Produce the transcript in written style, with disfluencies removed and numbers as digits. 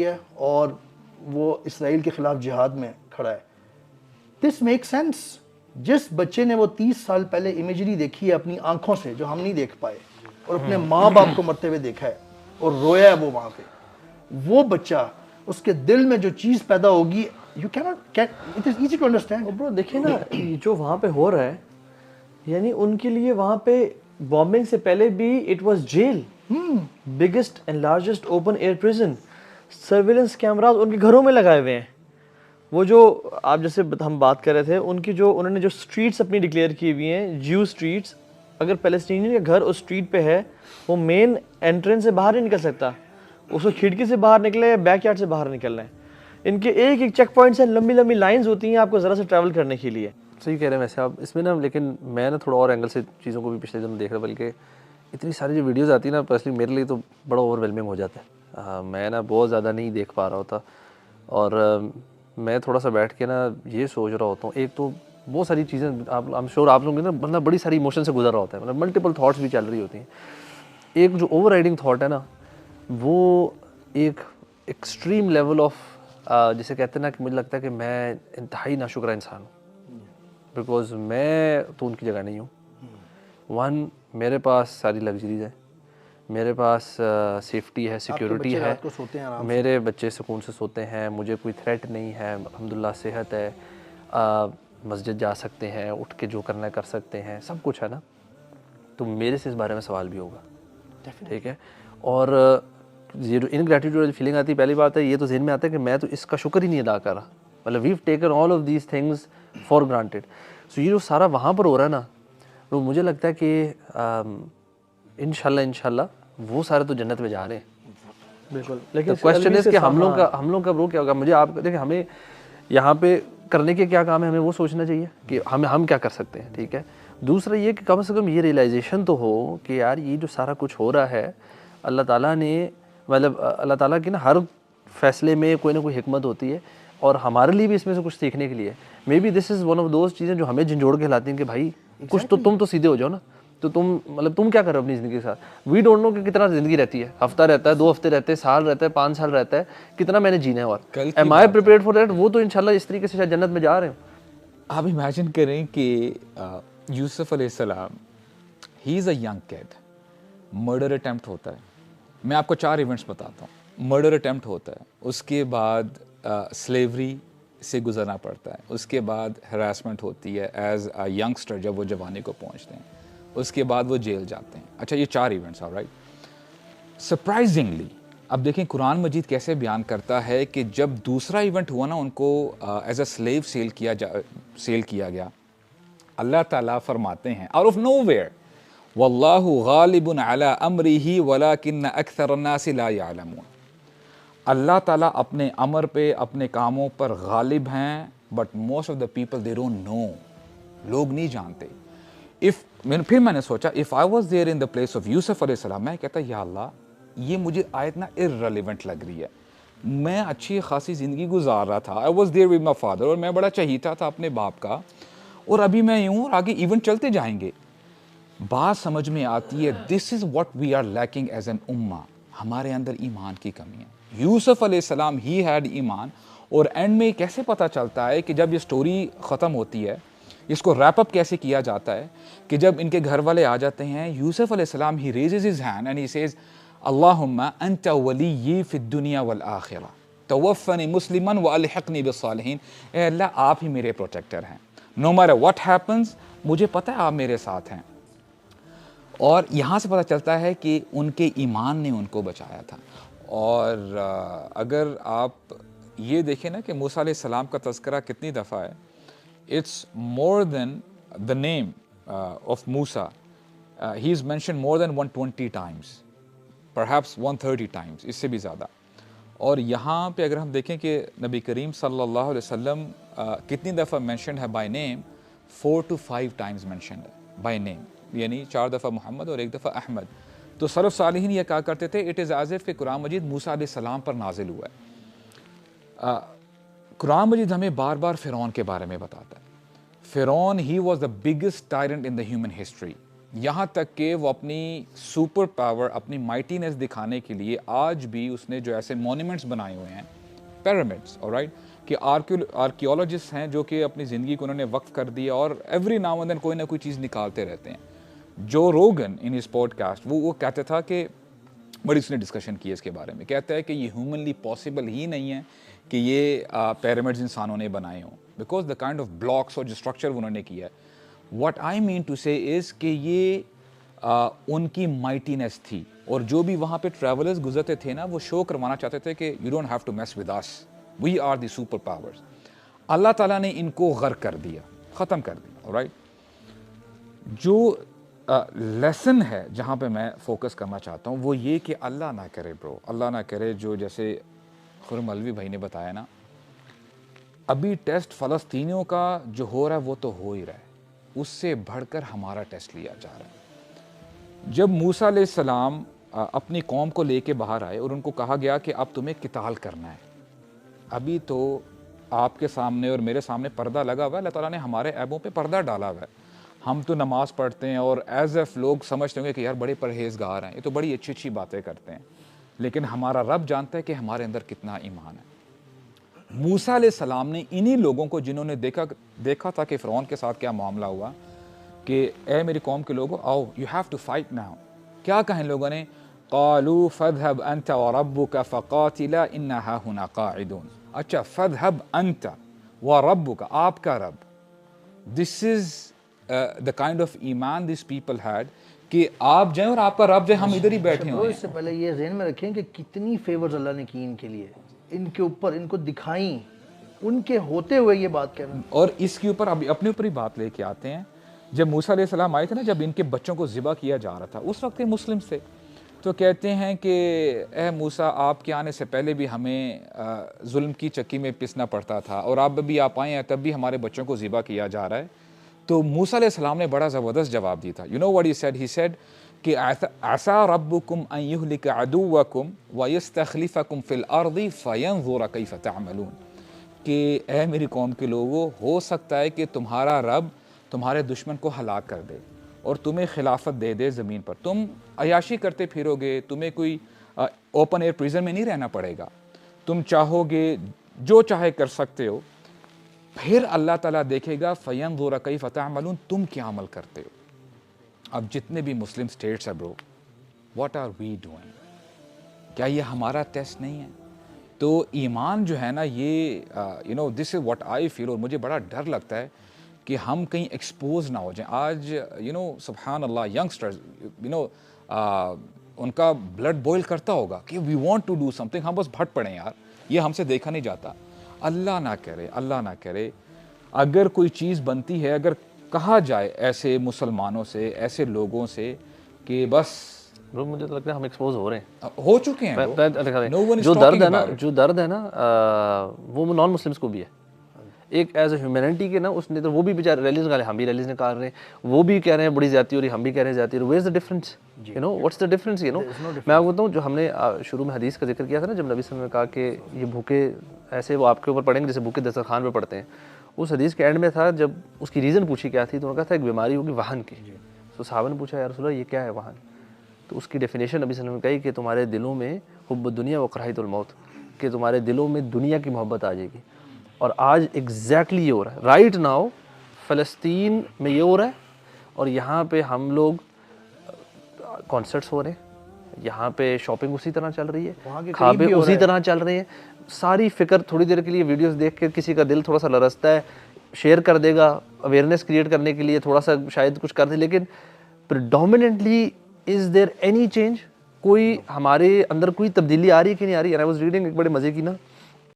ہے اور وہ اسرائیل کے خلاف جہاد میں کھڑا ہے. This make sense. جس بچے نے وہ 30 سال پہلے امیجری دیکھی ہے اپنی آنکھوں سے جو ہم نہیں دیکھ پائے اور اپنے ماں باپ کو مرتے ہوئے دیکھا ہے اور رویا ہے وہ وہاں پہ, وہ بچہ اس کے دل میں جو چیز پیدا ہوگی you cannot get it is easy to understand. برو دیکھیں نا جو وہاں پہ ہو رہا ہے, یعنی ان کے لیے وہاں پہ بامبنگ سے پہلے بھی it was jail, biggest and largest open air prison. Surveillance cameras ان کے گھروں میں لگائے ہوئے ہیں. وہ جو آپ جیسے ہم بات کر رہے تھے ان کی جو انہوں نے جو اسٹریٹس اپنی ڈکلیئر کی ہوئی ہیں جیو اسٹریٹس, اگر پیلسٹینین کا گھر اس اسٹریٹ پہ ہے وہ مین انٹرنس سے باہر نہیں نکل سکتا, اس کو کھڑکی سے باہر نکلے یا بیک یارڈ سے باہر نکلنا ہے. ان کے ایک ایک چیک پوائنٹس ہیں, لمبی لمبی لائنز ہوتی ہیں آپ کو ذرا سے ٹریول کرنے کے لیے. صحیح کہہ رہے ہیں ویسے آپ اس میں نا, لیکن میں نا تھوڑا اور اینگل سے چیزوں کو بھی پچھلے دنوں دیکھ رہا, بلکہ اتنی ساری جو ویڈیوز آتی ہیں نا پرسنلی میرے لیے تو بڑا اوور ویلمنگ ہو جاتا ہے. میں نا بہت زیادہ نہیں دیکھ پا رہا ہوتا اور میں تھوڑا سا بیٹھ کے نا یہ سوچ رہا ہوتا ہوں. ایک تو بہت ساری چیزیں I'm sure آپ لوگ نا بندہ بڑی ساری ایموشن سے گزر رہا ہوتا ہے, مطلب ملٹیپل تھاٹس بھی چل رہی ہوتی ہیں. ایک جو اوور رائڈنگ تھاٹ ہے نا وہ ایک ایکسٹریم لیول آف جسے کہتے ہیں نا کہ مجھے لگتا ہے کہ میں انتہائی ناشکرہ انسان ہوں, بیکاز میں تو ان کی جگہ نہیں ہوں. ون, میرے پاس ساری لگژریز ہیں, میرے پاس سیفٹی ہے, سیکیورٹی ہے, میرے بچے سکون سے سوتے ہیں, مجھے کوئی تھریٹ نہیں ہے, الحمدللہ صحت ہے, مسجد جا سکتے ہیں, اٹھ کے جو کرنا ہے کر سکتے ہیں, سب کچھ ہے نا. تو میرے سے اس بارے میں سوال بھی ہوگا, ٹھیک ہے. اور یہ جو انگریٹیٹیوڈ فیلنگ آتی ہے, پہلی بات ہے یہ تو ذہن میں آتا ہے کہ میں تو اس کا شکر ہی نہیں ادا کر رہا, مطلب we've taken all of these things for granted. So یہ جو سارا وہاں پر ہو رہا ہے نا, تو مجھے لگتا ہے کہ انشاءاللہ وہ سارے تو جنت میں جا رہے ہیں. بالکل, لیکن کوشچن ہے کہ ہم لوگ کا برو کیا ہوگا. مجھے آپ دیکھیں ہمیں یہاں پہ کرنے کے کیا کام ہے, ہمیں وہ سوچنا چاہیے کہ ہم کیا کر سکتے ہیں, ٹھیک ہے. دوسرا یہ کہ کم سے کم یہ ریئلائزیشن تو ہو کہ یار یہ جو سارا کچھ ہو رہا ہے اللہ تعالیٰ نے, مطلب اللہ تعالیٰ کی نا ہر فیصلے میں کوئی نہ کوئی حکمت ہوتی ہے اور ہمارے لیے بھی اس میں سے کچھ سیکھنے کے لیے. Maybe this is one of those چیزیں جو ہمیں جھنجھوڑ کے لاتی ہیں کہ بھائی کچھ تو تم تو سیدھے ہو جاؤ نا, تو تم کیا کر رہے ہو اپنی زندگی کے ساتھ. وی ڈونٹ نو کہ کتنا زندگی رہتی ہے, ہفتہ رہتا ہے, 2 ہفتے رہتے ہیں, سال رہتا ہے, 5 سال رہتا ہے, کتنا میں نے جینا ہے, اور am I prepared for that. وہ تو انشاءاللہ اس طریقے سے شاید جنت میں جا رہے ہیں. آپ امیجن کریں کہ یوسف علیہ السلام, ہی از اے ینگ کیڈ, مرڈر اٹیمپٹ ہوتا ہے. میں آپ کو 4 ایونٹس بتاتا ہوں. مرڈر اٹیمپٹ ہوتا ہے, اس کے بعد سلیوری سے گزرنا پڑتا ہے, اس کے بعد ہراسمنٹ ہوتی ہے ایز اے ینگسٹر جب وہ جوانی کو پہنچتے ہیں, اس کے بعد وہ جیل جاتے ہیں. اچھا, یہ 4 ایونٹس آل رائٹ. سرپرائزنگلی اب دیکھیں قرآن مجید کیسے بیان کرتا ہے کہ جب دوسرا ایونٹ ہوا نا, ان کو ایز اے سلیو سیل کیا گیا, اللہ تعالیٰ فرماتے ہیں آؤٹ آف نو ویئر, واللہ غالب علی امرہ ولکن اکثر الناس لا یعلمون. اللہ تعالیٰ اپنے امر پہ, اپنے کاموں پر غالب ہیں, but most of the people they don't know, لوگ نہیں جانتے. پھر میں نے سوچا if I was there in the place of Yusuf علیہ السلام, میں کہتا یا اللہ یہ مجھے آیت نا irrelevant لگ رہی ہے. میں اچھی خاصی زندگی گزار رہا تھا, آئی was their with my father, اور میں بڑا چہیتا تھا اپنے باپ کا, اور ابھی میں یوں اور آگے ایونٹ چلتے جائیں گے. بات سمجھ میں آتی ہے this is what we are lacking as an امہ, ہمارے اندر ایمان کی کمی ہے. یوسف علیہ السلام ہی ہیڈ ایمان, اور اینڈ میں کیسے پتہ چلتا ہے کہ جب یہ سٹوری ختم ہوتی ہے, اس کو ریپ اپ کیسے کیا جاتا ہے کہ جب ان کے گھر والے آ جاتے ہیں, یوسف علیہ السلام ہی raises his hand and he says اللہم انت ولی فی الدنیا والآخرہ توفنی مسلما والحقنی بالصالحین. اے اللہ آپ ہی میرے پروٹیکٹر ہیں, نو میٹر واٹ ہیپنز مجھے پتہ ہے آپ میرے ساتھ ہیں. اور یہاں سے پتہ چلتا ہے کہ ان کے ایمان نے ان کو بچایا تھا. اور اگر آپ یہ دیکھیں نا کہ موسیٰ علیہ السلام کا تذکرہ کتنی دفعہ ہے, it's more than the name of Musa, he is mention more than 120 times, perhaps 130 times, اس سے بھی زیادہ. اور یہاں پہ اگر ہم دیکھیں کہ نبی کریم صلی اللہ علیہ وسلم کتنی دفعہ مینشنڈ ہے by name, 4 to 5 Times mentioned ہے بائی نیم, یعنی 4 دفعہ محمد اور 1 دفعہ احمد. تو سلف صالحین یہ کہا کرتے تھے اٹ از ایز اف کہ قرآن مجید موسیٰ علیہ السلام پر نازل ہوا ہے. قرآن مجید ہمیں بار بار فرعون کے بارے میں بتاتا ہے. فرعون he was the biggest tyrant in the human history. یہاں تک کہ وہ اپنی سپر پاور, اپنی مائٹینس دکھانے کے لیے آج بھی اس نے جو ایسے مونیومنٹس بنائے ہوئے ہیں, پیرامڈس, آلرائٹ, کہ آرکیولوجسٹ ہیں جو کہ اپنی زندگی کو انہوں نے وقف کر دیا اور ایوری ناؤ اینڈ دین کوئی نہ کوئی چیز نکالتے رہتے ہیں. جو rogan in his pod cost وہ کہتا تھا کہ بڑی اس نے ڈسکشن کی اس کے بارے میں, کہتا ہے کہ یہ ہیومنلی پاسبل ہی نہیں ہے کہ یہ پیرامڈز انسانوں نے بنائے ہوں, because the kind of blocks اور جو اسٹرکچر انہوں نے کیا ہے. واٹ آئی مین ٹو سے از کہ یہ ان کی مائٹینس تھی, اور جو بھی وہاں پہ ٹریولرز گزرتے تھے نا وہ شو کروانا چاہتے تھے کہ you don't have to mess with us, we are the superpowers. اللہ تعالیٰ نے ان کو غرق کر دیا, ختم کر دیا, رائٹ. جو لیسن ہے جہاں پہ میں فوکس کرنا چاہتا ہوں وہ یہ کہ اللہ نہ کرے برو, اللہ نہ کرے جو جیسے خرم الوی بھائی نے بتایا نا, ابھی ٹیسٹ فلسطینیوں کا جو ہو رہا ہے وہ تو ہو ہی رہا ہے, اس سے بڑھ کر ہمارا ٹیسٹ لیا جا رہا ہے. جب موسیٰ علیہ السلام اپنی قوم کو لے کے باہر آئے اور ان کو کہا گیا کہ اب تمہیں قتال کرنا ہے, ابھی تو آپ کے سامنے اور میرے سامنے پردہ لگا ہوا ہے, اللہ تعالیٰ نے ہمارے عیبوں پہ پردہ ڈالا ہوا ہے. ہم تو نماز پڑھتے ہیں اور ایز ایف لوگ سمجھتے ہوں گے کہ یار بڑے پرہیزگار ہیں, یہ تو بڑی اچھی اچھی باتیں کرتے ہیں, لیکن ہمارا رب جانتا ہے کہ ہمارے اندر کتنا ایمان ہے. موسیٰ علیہ السلام نے انہی لوگوں کو جنہوں نے دیکھا تھا کہ فرعون کے ساتھ کیا معاملہ ہوا, کہ اے میری قوم کے لوگوں آؤ, you have to fight now. کیا کہیں لوگوں نے, قالوا فاذهب انت وربك فقاتلا انا هاهنا قاعدون. اچھا, فاذهب انت وربك, آپ کا رب. دس از the kind of ایمان these people had کہ آپ جائیں اور آپ کا رب جائے, ہم ادھر ہی بیٹھے ہوئے ہیں. اس سے پہلے یہ ذہن میں رکھیں کہ کتنی فیورز اللہ نے کی ان کے لیے, ان کے اوپر ان کو دکھائیں, ان کے ہوتے ہوئے یہ بات کہنا. اور اس کے اوپر ابھی اپنے اوپر ہی بات لے کے آتے ہیں. جب موسیٰ علیہ السلام آئے تھے نا, جب ان کے بچوں کو ذبح کیا جا رہا تھا, اس وقت یہ مسلم تھے, تو کہتے ہیں کہ اے موسیٰ آپ کے آنے سے پہلے بھی ہمیں ظلم کی چکی میں پسنا پڑتا تھا, اور آپ بھی آپ آئے ہیں تب بھی ہمارے بچوں کو ذبح کیا جا رہا ہے. تو موسیٰ علیہ السلام نے بڑا زبردست جواب دیا تھا. You know what he said, he said کہ عسیٰ ربکم ان یہلک عدوکم ویستخلفکم فی الارض فینظر کیف تعملون, کہ اے میری قوم کے لوگوں, ہو سکتا ہے کہ تمہارا رب تمہارے دشمن کو ہلاک کر دے اور تمہیں خلافت دے دے زمین پر, تم عیاشی کرتے پھرو گے, تمہیں کوئی اوپن ایئر پریزن میں نہیں رہنا پڑے گا, تم چاہو گے جو چاہے کر سکتے ہو. پھر اللہ تعالیٰ دیکھے گا فینظر کیف تعملون, تم کیا عمل کرتے ہو. اب جتنے بھی مسلم سٹیٹس ہیں برو, واٹ آر وی ڈوئنگ, کیا یہ ہمارا ٹیسٹ نہیں ہے؟ تو ایمان جو ہے نا یہ you know this is what I فیل, اور مجھے بڑا ڈر لگتا ہے کہ ہم کہیں ایکسپوز نہ ہو جائیں. آج یو نو سبحان اللہ, ینگسٹرز یو نو ان کا بلڈ بوائل کرتا ہوگا کہ we want to do something, ہم بس بھٹ پڑیں یار, یہ ہم سے دیکھا نہیں جاتا. اللہ نہ کرے, اللہ نہ کرے اگر کوئی چیز بنتی ہے, اگر کہا جائے ایسے مسلمانوں سے, ایسے لوگوں سے کہ بس مجھے تو لگتا ہے ہم ایکسپوز ہو رہے ہیں, ہو چکے ہیں. جو درد ہے نا وہ نان مسلمس کو بھی ہے. ایک ایز اے ہیومینٹی کے نا, اس نے تو وہ بھی بیچارے ریلیز نکالے, ہم بھی ریلیز نکال رہے ہیں, وہ بھی کہہ رہے ہیں بڑی زیادتی ہو رہی ہے, ہم بھی کہہ رہے ہیں زیادتی ہو رہی ہے. Where is the difference, you know what's the difference, you know. میں آپ کو بتاؤں, جو ہم نے شروع میں حدیث کا ذکر کیا تھا نا, جب نبی صلی اللہ علیہ وسلم نے کہا کہ یہ بھوکے ایسے وہ آپ کے اوپر پڑیں گے جیسے بھوکے دسترخوان پہ پڑتے ہیں, اس حدیث کے اینڈ میں تھا جب اس کی ریزن پوچھی کیا تھی, تو انہوں نے کہا تھا ایک بیماری ہوگی وہن کی. تو صحابہ نے پوچھا یا رسول اللہ یہ کیا ہے وہن, تو اس کی ڈیفینیشن نبی صلی اللہ علیہ وسلم نے کہی کہ تمہارے دلوں میں حب الدنیا و کراہیت الموت, کہ تمہارے دلوں میں دنیا کی محبت آ جائے گی. اور آج ایگزیکٹلی یہ ہو رہا ہے رائٹ ناؤ, فلسطین میں یہ ہو رہا ہے, اور یہاں پہ ہم لوگ کانسرٹس ہو رہے ہیں, یہاں پہ شاپنگ اسی طرح چل رہی ہے, کھابے اسی طرح چل رہے ہیں. ساری فکر تھوڑی دیر کے لیے ویڈیوز دیکھ کے کسی کا دل تھوڑا سا لرزتا ہے, شیئر کر دے گا اویئرنیس کریٹ کرنے کے لیے, تھوڑا سا شاید کچھ کر دے, لیکن پریڈومیننٹلی از دیر اینی چینج, کوئی ہمارے اندر کوئی تبدیلی آ رہی ہے کہ نہیں آ رہی ہے. آئی واز ریڈنگ ایک بڑے مزے کی نا